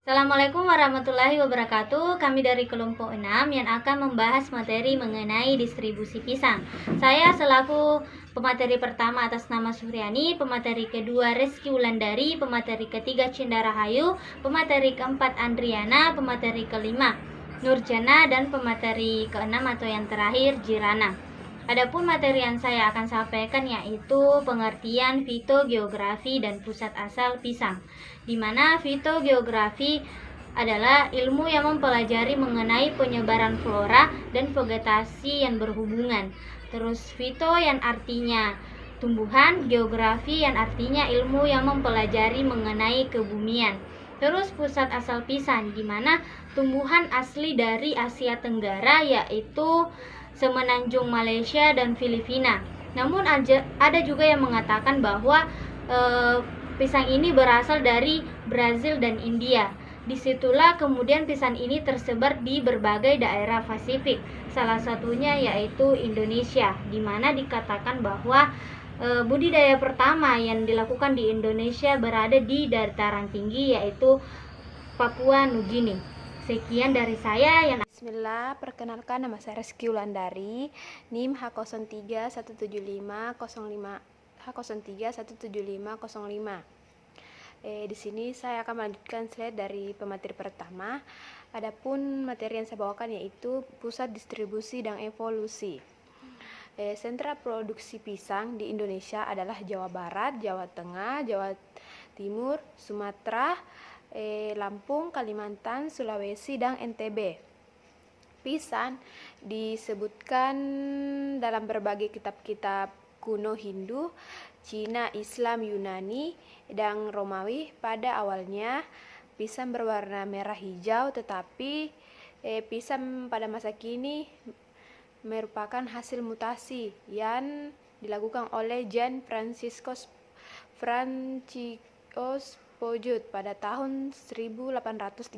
Assalamualaikum warahmatullahi wabarakatuh. Kami dari kelompok 6 yang akan membahas materi mengenai distribusi pisang. Saya selaku pemateri pertama atas nama Suryani, pemateri kedua Reski Wulandari, pemateri ketiga Cinda Rahayu, pemateri keempat Andriana, pemateri kelima Nurjana, dan pemateri keenam atau yang terakhir Jirana. Adapun materi yang saya akan sampaikan yaitu pengertian fitogeografi dan pusat asal pisang, di mana fitogeografi adalah ilmu yang mempelajari mengenai penyebaran flora dan vegetasi yang berhubungan. Terus fito yang artinya tumbuhan, geografi yang artinya ilmu yang mempelajari mengenai kebumian. Terus pusat asal pisang, di mana tumbuhan asli dari Asia Tenggara yaitu semenanjung Malaysia dan Filipina. Namun ada juga yang mengatakan bahwa pisang ini berasal dari Brazil dan India. Disitulah kemudian pisang ini tersebar di berbagai daerah Pasifik. Salah satunya yaitu Indonesia, di mana dikatakan bahwa budidaya pertama yang dilakukan di Indonesia berada di dataran tinggi yaitu Papua Nugini. Sekian dari saya yang Bismillah, perkenalkan nama saya Reski Wulandari, NIM H03175005 H03175005. Di sini saya akan melanjutkan slide dari pemateri pertama. Adapun materi yang saya bawakan yaitu pusat distribusi dan evolusi. Sentra produksi pisang di Indonesia adalah Jawa Barat, Jawa Tengah, Jawa Timur, Sumatera, Lampung, Kalimantan, Sulawesi, dan NTB. Pisang disebutkan dalam berbagai kitab-kitab kuno Hindu, Cina, Islam, Yunani, dan Romawi. Pada awalnya pisang berwarna merah hijau, tetapi pisang pada masa kini merupakan hasil mutasi yang dilakukan oleh Jan Franciscus Pojut pada tahun 1836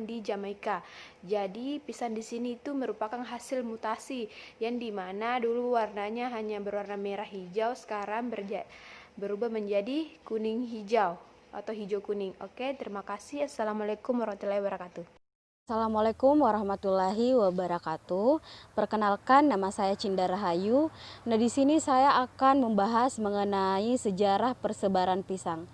di Jamaika. Jadi pisang di sini itu merupakan hasil mutasi yang dimana dulu warnanya hanya berwarna merah hijau, sekarang berubah menjadi kuning hijau atau hijau kuning. Oke, terima kasih. Assalamualaikum warahmatullahi wabarakatuh. Assalamualaikum warahmatullahi wabarakatuh. Perkenalkan, nama saya Cinda Rahayu. Nah, di sini saya akan membahas mengenai sejarah persebaran pisang.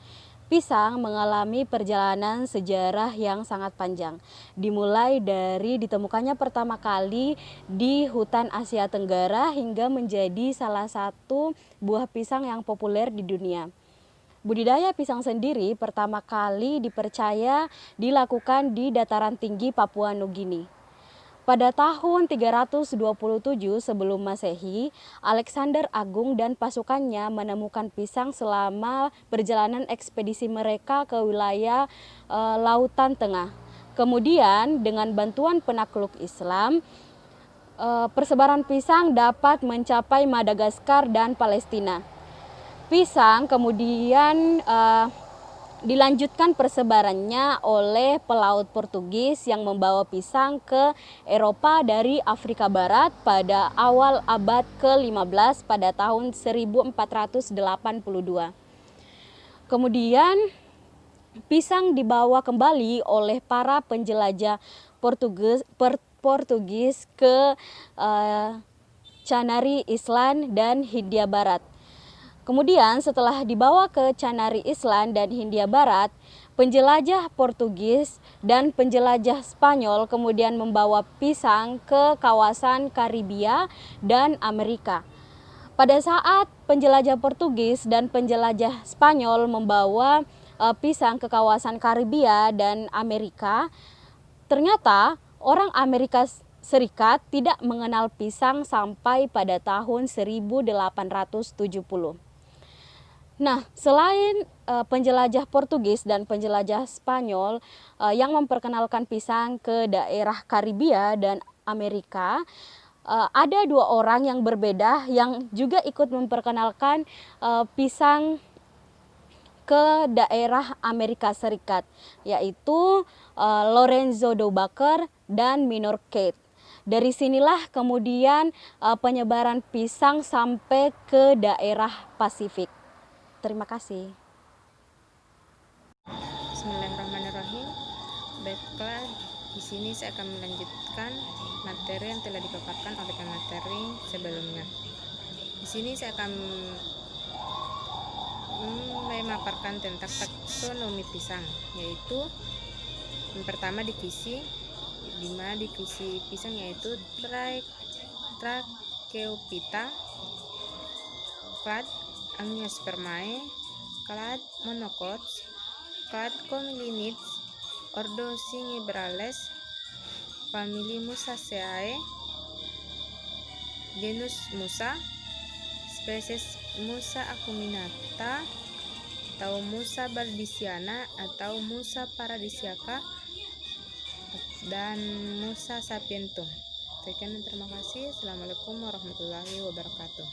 Pisang mengalami perjalanan sejarah yang sangat panjang, dimulai dari ditemukannya pertama kali di hutan Asia Tenggara hingga menjadi salah satu buah pisang yang populer di dunia. Budidaya pisang sendiri pertama kali dipercaya dilakukan di dataran tinggi Papua Nugini. Pada tahun 327 sebelum Masehi, Alexander Agung dan pasukannya menemukan pisang selama perjalanan ekspedisi mereka ke wilayah Lautan Tengah. Kemudian dengan bantuan penakluk Islam, persebaran pisang dapat mencapai Madagaskar dan Palestina. Pisang kemudian dilanjutkan persebarannya oleh pelaut Portugis yang membawa pisang ke Eropa dari Afrika Barat pada awal abad ke-15 pada tahun 1482. Kemudian pisang dibawa kembali oleh para penjelajah Portugis ke Canary Island dan Hindia Barat. Kemudian setelah dibawa ke Canary Island dan Hindia Barat, penjelajah Portugis dan penjelajah Spanyol kemudian membawa pisang ke kawasan Karibia dan Amerika. Pada saat penjelajah Portugis dan penjelajah Spanyol membawa pisang ke kawasan Karibia dan Amerika, ternyata orang Amerika Serikat tidak mengenal pisang sampai pada tahun 1870. Nah, selain penjelajah Portugis dan penjelajah Spanyol yang memperkenalkan pisang ke daerah Karibia dan Amerika, ada dua orang yang berbeda yang juga ikut memperkenalkan pisang ke daerah Amerika Serikat, yaitu Lorenzo Doubaker dan Minor Keith. Dari sinilah kemudian penyebaran pisang sampai ke daerah Pasifik. Terima kasih. Bismillahirrahmanirrahim. sini saya akan melanjutkan materi yang telah dipaparkan oleh pemateri sebelumnya. Di sini saya akan memaparkan tentang taksonomi pisang, yaitu yang pertama divisi, di mana divisi pisang yaitu Tracheophyta, clade Angiospermae, clade Monocots, clade Comilinids, ordo Cingibrales, famili Musaceae, genus Musa, spesies Musa acuminata atau Musa baldisiana atau Musa paradisiaca dan Musa sapientum. Sekian dan terima kasih. Assalamualaikum warahmatullahi wabarakatuh.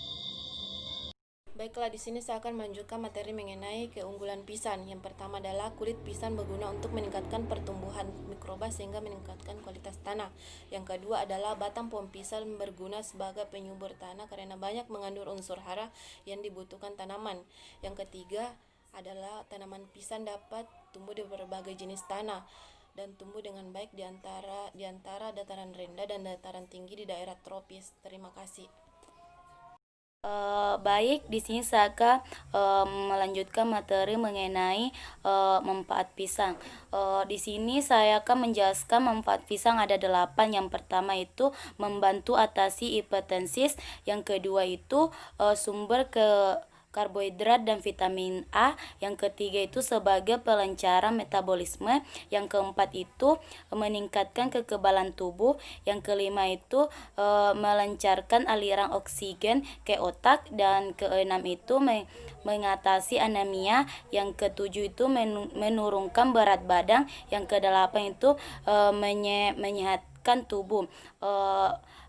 Baiklah, di sini saya akan melanjutkan materi mengenai keunggulan pisang. Yang pertama adalah kulit pisang berguna untuk meningkatkan pertumbuhan mikroba sehingga meningkatkan kualitas tanah. Yang kedua adalah batang pohon pisang berguna sebagai penyubur tanah karena banyak mengandung unsur hara yang dibutuhkan tanaman. Yang ketiga adalah tanaman pisang dapat tumbuh di berbagai jenis tanah dan tumbuh dengan baik di antara dataran rendah dan dataran tinggi di daerah tropis. Terima kasih. Baik, di sini saya akan melanjutkan materi mengenai manfaat pisang. Di sini saya akan menjelaskan manfaat pisang ada 8. Yang pertama itu membantu atasi hipertensi, yang kedua itu sumber karbohidrat dan vitamin A, yang ketiga itu sebagai pelancaran metabolisme, yang keempat itu meningkatkan kekebalan tubuh, yang kelima itu melancarkan aliran oksigen ke otak, dan keenam itu mengatasi anemia, yang ketujuh itu menurunkan berat badan, yang kedelapan itu menyehatkan tubuh.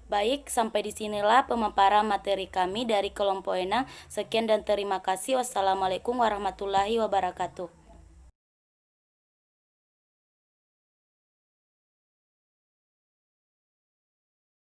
Baik, sampai disinilah pemaparan materi kami dari kelompok 6. Sekian dan terima kasih. Wassalamualaikum warahmatullahi wabarakatuh.